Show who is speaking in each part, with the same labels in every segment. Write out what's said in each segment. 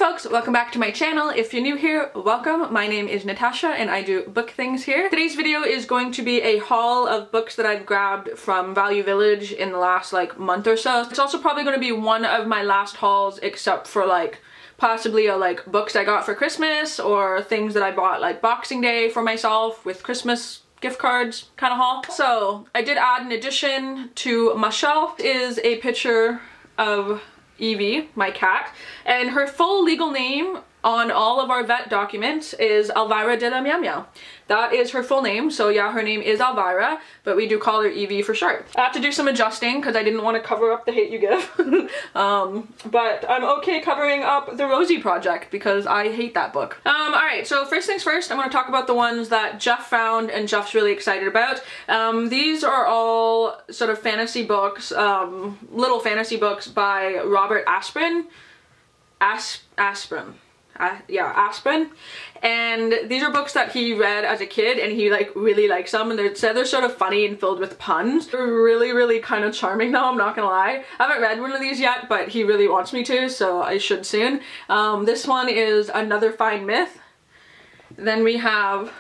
Speaker 1: folks, welcome back to my channel. If you're new here, welcome. My name is Natasha and I do book things here. Today's video is going to be a haul of books that I've grabbed from Value Village in the last month or so. It's also probably going to be one of my last hauls except for possibly books I got for Christmas or things that I bought Boxing Day for myself with Christmas gift cards kind of haul. So I did add an addition to my shelf. Is a picture of Evie, my cat, and her full legal name on all of our vet documents is Elvira de la Meow Meow. That is her full name, so yeah, her name is Elvira, but we do call her Evie for short. I have to do some adjusting because I didn't want to cover up the hate you give. But I'm okay covering up the Rosie Project because I hate that book. Alright, so first things first, I'm going to talk about the ones that Jeff found and Jeff's really excited about. These are all sort of fantasy books, little fantasy books by Robert Asprin. Asprin. And these are books that he read as a kid and he really likes them, and they're sort of funny and filled with puns. They're really kind of charming though, I'm not gonna lie. I haven't read one of these yet, but he really wants me to, so I should soon. This one is Another Fine Myth. Then we have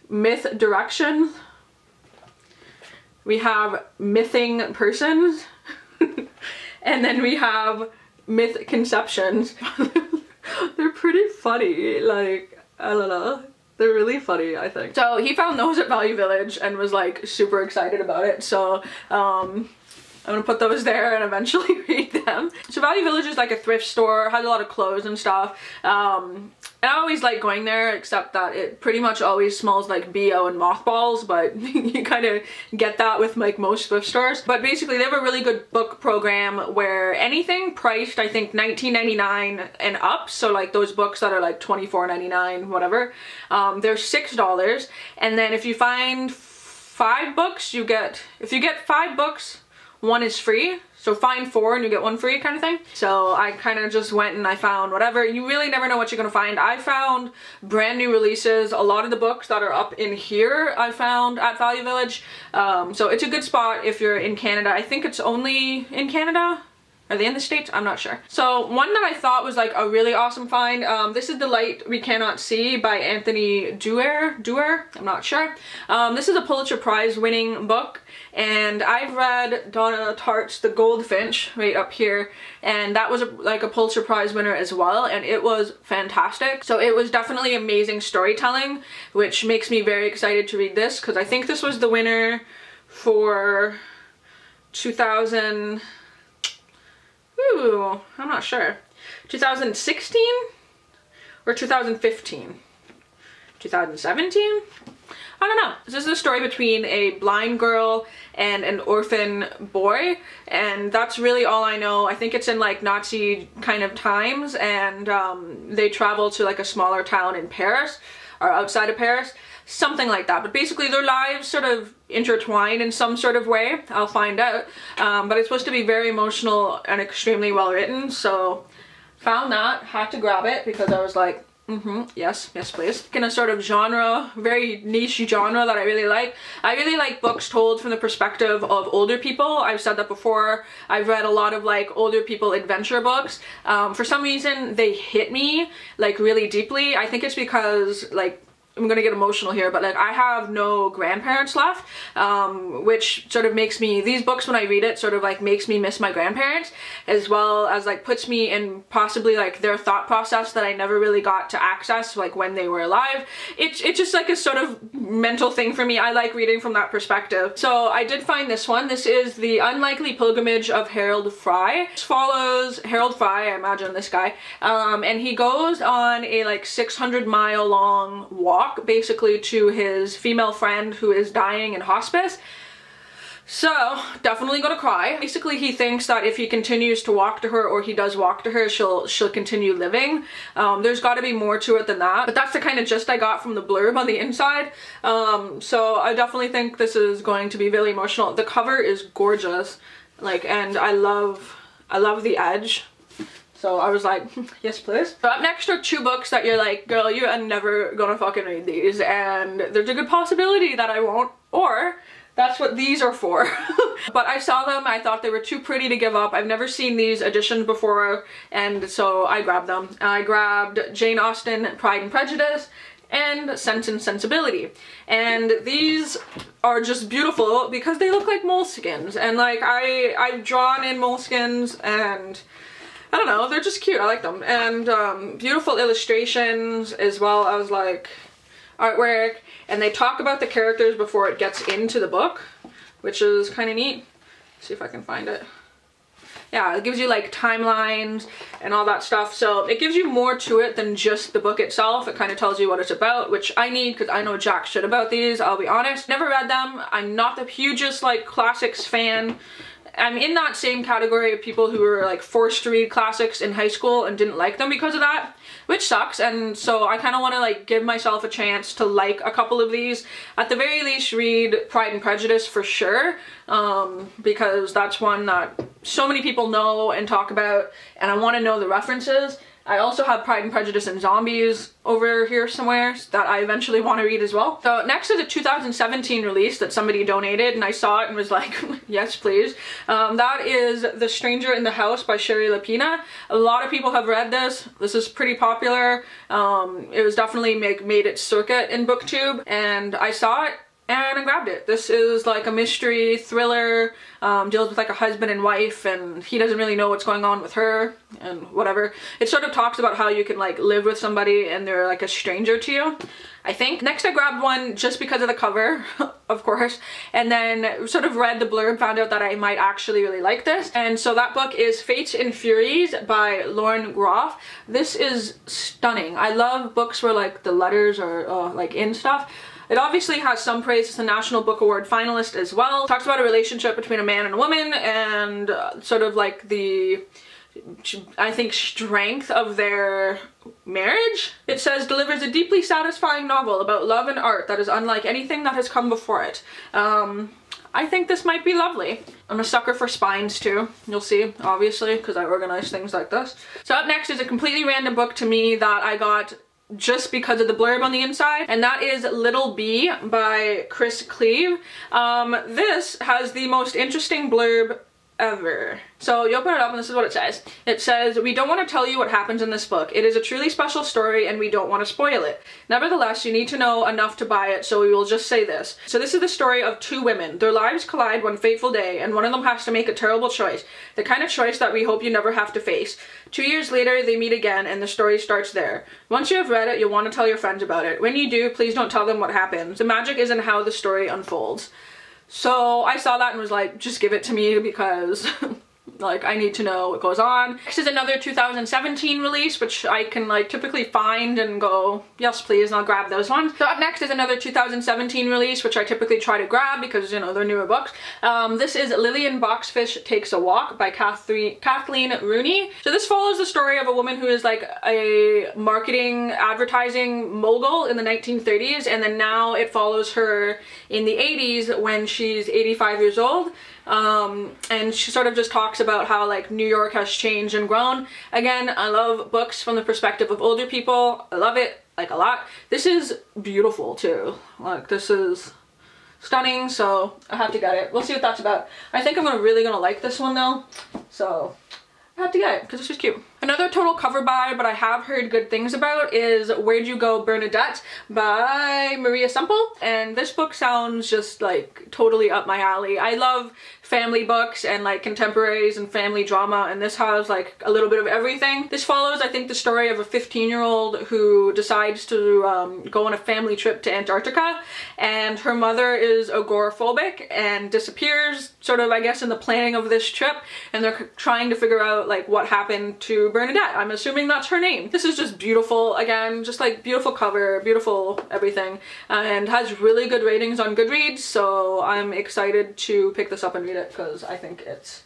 Speaker 1: Myth Directions. We have Mything Persons. And then we have Myth Conceptions. They're pretty funny, I don't know. They're really funny, I think. So he found those at Value Village and was super excited about it, so I'm gonna put those there and eventually read them. So Value Village is a thrift store, has a lot of clothes and stuff. And I always like going there, except that it pretty much always smells like BO and mothballs, but you kind of get that with most thrift stores. But basically they have a really good book program where anything priced, I think, $19.99 and up, so those books that are $24.99, whatever, they're $6. And then if you find 5 books, if you get 5 books, one is free. So find 4 and you get 1 free kind of thing. So I kind of just went and I found whatever. You really never know what you're gonna find. I found brand new releases. A lot of the books that are up in here I found at Value Village. So it's a good spot if you're in Canada. I think it's only in Canada. Are they in the States? I'm not sure. So one that I thought was a really awesome find, this is The Light We Cannot See by Anthony Doerr, I'm not sure. This is a Pulitzer Prize winning book, and I've read Donna Tartt's The Goldfinch right up here, and that was a Pulitzer Prize winner as well, and it was fantastic. So it was definitely amazing storytelling, which makes me very excited to read this, because I think this was the winner for 2000... Ooh, I'm not sure. 2016 or 2015? 2017? I don't know. This is a story between a blind girl and an orphan boy, and that's really all I know. I think it's in Nazi kind of times, and they travel to a smaller town in Paris, or outside of Paris. Something like that, but basically their lives sort of intertwine in some sort of way. I'll find out, but it's supposed to be very emotional and extremely well written, so found that, had to grab it because I was like, yes please. In a sort of genre, very niche genre that I really like. I really like books told from the perspective of older people. I've said that before. I've read a lot of older people adventure books. For some reason they hit me really deeply. I think it's because I'm gonna get emotional here, but I have no grandparents left, which sort of makes me, these books when I read it sort of makes me miss my grandparents, as well as puts me in possibly their thought process that I never really got to access when they were alive. It's just a sort of mental thing for me. I like reading from that perspective. So I did find this one. This is The Unlikely Pilgrimage of Harold Frey. This follows Harold Frey, I imagine this guy, and he goes on a 600-mile long walk basically to his female friend who is dying in hospice. So definitely gonna cry. Basically he thinks that if he continues to walk to her, or he does walk to her, she'll continue living. There's got to be more to it than that, but that's the kind of gist I got from the blurb on the inside. So I definitely think this is going to be really emotional. The cover is gorgeous, and I love the edge. So I was like, yes please. So up next are 2 books that you're like, girl, you are never gonna fucking read these, and there's a good possibility that I won't, or That's what these are for. But I saw them, I thought they were too pretty to give up. I've never seen these editions before, and so I grabbed them. I grabbed Jane Austen, Pride and Prejudice, and Sense and Sensibility. And these are just beautiful because they look like moleskins. And like I've drawn in moleskins, and I don't know, they're just cute. I like them. And beautiful illustrations as well as like artwork. And they talk about the characters before it gets into the book, which is kind of neat. Let's see if I can find it. Yeah, it gives you like timelines and all that stuff. So it gives you more to it than just the book itself. It kind of tells you what it's about, which I need because I know jack shit about these, I'll be honest. Never read them. I'm not the hugest like classics fan. I'm in that same category of people who were like forced to read classics in high school and didn't like them because of that, which sucks. And so I kind of want to like give myself a chance to like a couple of these. At the very least, read Pride and Prejudice for sure, because that's one that so many people know and talk about, and I want to know the references. I also have Pride and Prejudice and Zombies over here somewhere that I eventually want to read as well. So next is a 2017 release that somebody donated, and I saw it and was like, yes please. That is The Stranger in the House by Sherry Lapina. A lot of people have read this. This is pretty popular. It was definitely made its circuit in BookTube, and I saw it and I grabbed it. This is like a mystery thriller, deals with like a husband and wife, and he doesn't really know what's going on with her and whatever. It sort of talks about how you can like live with somebody and they're like a stranger to you, I think. Next I grabbed one just because of the cover, of course, and then sort of read the blurb, found out that I might actually really like this. And so that book is Fates and Furies by Lauren Groff. This is stunning. I love books where like the letters are like in stuff. It obviously has some praise. It's a National Book Award finalist as well. It talks about a relationship between a man and a woman and sort of like the, I think, strength of their marriage. It says, delivers a deeply satisfying novel about love and art that is unlike anything that has come before it. I think this might be lovely. I'm a sucker for spines too. You'll see, obviously, because I organize things like this. So up next is a completely random book to me that I got just because of the blurb on the inside, and that is Little Bee by Chris Cleave. This has the most interesting blurb ever. So you open it up and this is what it says. It says, we don't want to tell you what happens in this book. It is a truly special story and we don't want to spoil it. Nevertheless, you need to know enough to buy it, so we will just say this. So this is the story of two women. Their lives collide one fateful day and one of them has to make a terrible choice. The kind of choice that we hope you never have to face. 2 years later, they meet again and the story starts there. Once you have read it, you'll want to tell your friends about it. When you do, please don't tell them what happens. The magic is in how the story unfolds. So I saw that and was like, just give it to me because like I need to know what goes on. Next is another 2017 release, which I can like typically find and go, yes please, and I'll grab those ones. So up next is another 2017 release, which I typically try to grab because, you know, they're newer books. This is Lillian Boxfish Takes a Walk by Kathleen Rooney. So this follows the story of a woman who is like a marketing advertising mogul in the 1930s, and then now it follows her in the 80s when she's 85 years old. And she sort of just talks about how like New York has changed and grown. Again, I love books from the perspective of older people. I love it like a lot. This is beautiful too. Like this is stunning, so I have to get it. We'll see what that's about. I think I'm really gonna like this one though, so I have to get it because it's just cute. Another total cover buy, but I have heard good things about, is Where'd You Go, Bernadette by Maria Semple. And this book sounds just like totally up my alley. I love family books and like contemporaries and family drama, and this has like a little bit of everything. This follows, I think, the story of a 15-year-old who decides to go on a family trip to Antarctica, and her mother is agoraphobic and disappears, sort of, I guess, in the planning of this trip, and they're trying to figure out like what happened to Bernadette. I'm assuming that's her name. This is just beautiful. Again, just like beautiful cover, beautiful everything, and has really good ratings on Goodreads, so I'm excited to pick this up and read it because I think it's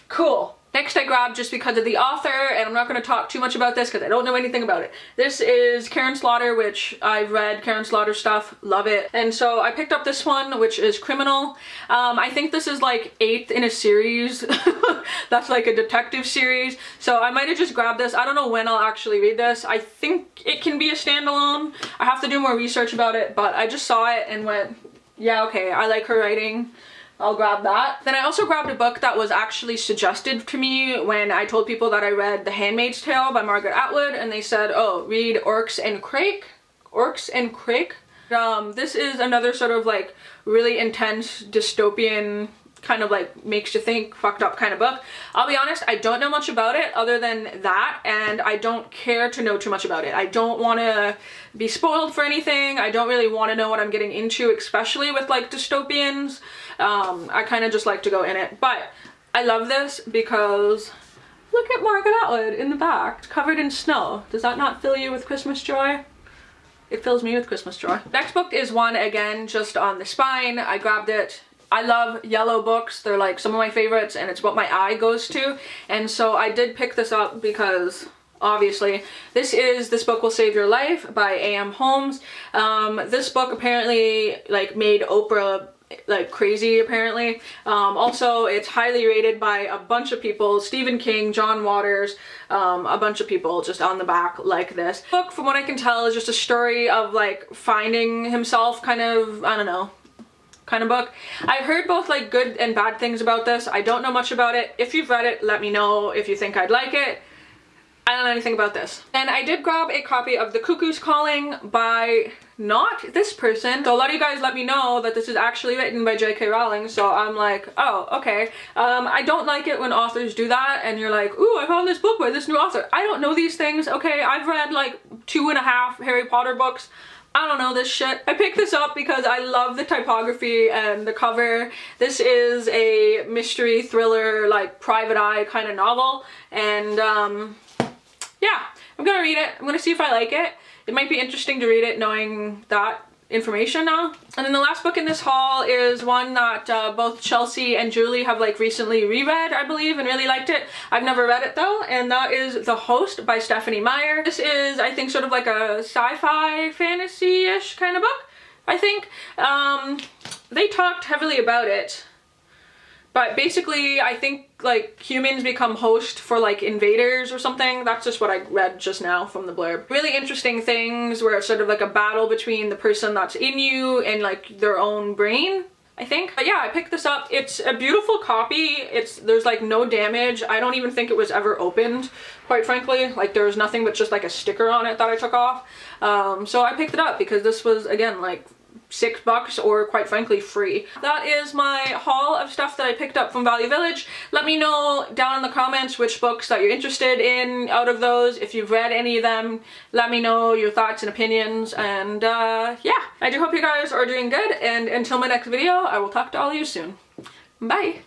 Speaker 1: cool. Next I grabbed, just because of the author, and I'm not going to talk too much about this because I don't know anything about it. This is Karin Slaughter, which I've read Karin Slaughter stuff, love it. And so I picked up this one, which is Criminal. I think this is like 8th in a series. That's like a detective series. So I might have just grabbed this. I don't know when I'll actually read this. I think it can be a standalone. I have to do more research about it, but I just saw it and went, yeah, okay, I like her writing. I'll grab that. Then I also grabbed a book that was actually suggested to me when I told people that I read The Handmaid's Tale by Margaret Atwood, and they said, oh, read Orcs and Crick. Orcs and Crick. This is another sort of like really intense dystopian kind of like makes you think fucked up kind of book. I'll be honest, I don't know much about it other than that, and I don't care to know too much about it. I don't want to be spoiled for anything. I don't really want to know what I'm getting into, especially with like dystopians. I kind of just like to go in it, but I love this because look at Margaret Atwood in the back. It's covered in snow. Does that not fill you with Christmas joy? It fills me with Christmas joy. Next book is one, again, just on the spine. I grabbed it. I love yellow books. They're like some of my favorites, and it's what my eye goes to. And so I did pick this up because obviously this book will save your life by A.M. Holmes. This book apparently like made Oprah like crazy apparently. Also it's highly rated by a bunch of people, Stephen King, John Waters, a bunch of people just on the back like this. Book, from what I can tell, is just a story of like finding himself kind of, I don't know, kind of book. I've heard both like good and bad things about this. I don't know much about it. If you've read it, let me know if you think I'd like it. I don't know anything about this. And I did grab a copy of The Cuckoo's Calling by not this person. So a lot of you guys let me know that this is actually written by J.K. Rowling, so I'm like, oh, okay. I don't like it when authors do that and you're like, ooh, I found this book by this new author. I don't know these things, okay? I've read like 2.5 Harry Potter books. I don't know this shit. I picked this up because I love the typography and the cover. This is a mystery thriller, like private eye kind of novel, and yeah, I'm gonna read it. I'm gonna see if I like it. It might be interesting to read it knowing that information now. And then the last book in this haul is one that both Chelsea and Julie have like recently reread, I believe, and really liked it. I've never read it though, and that is The Host by Stephanie Meyer. This is, I think, sort of like a sci-fi fantasy-ish kind of book, I think. They talked heavily about it, but basically I think like humans become host for like invaders or something. That's just what I read just now from the blurb. Really interesting things where it's sort of like a battle between the person that's in you and like their own brain, I think. But yeah, I picked this up. It's a beautiful copy. There's like no damage. I don't even think it was ever opened, quite frankly. Like there was nothing but just like a sticker on it that I took off. So I picked it up because this was, again, like $6 or quite frankly free. That is my haul of stuff that I picked up from Value Village. Let me know down in the comments which books that you're interested in out of those. If you've read any of them, let me know your thoughts and opinions, and yeah, I do hope you guys are doing good, and until my next video, I will talk to all of you soon. Bye!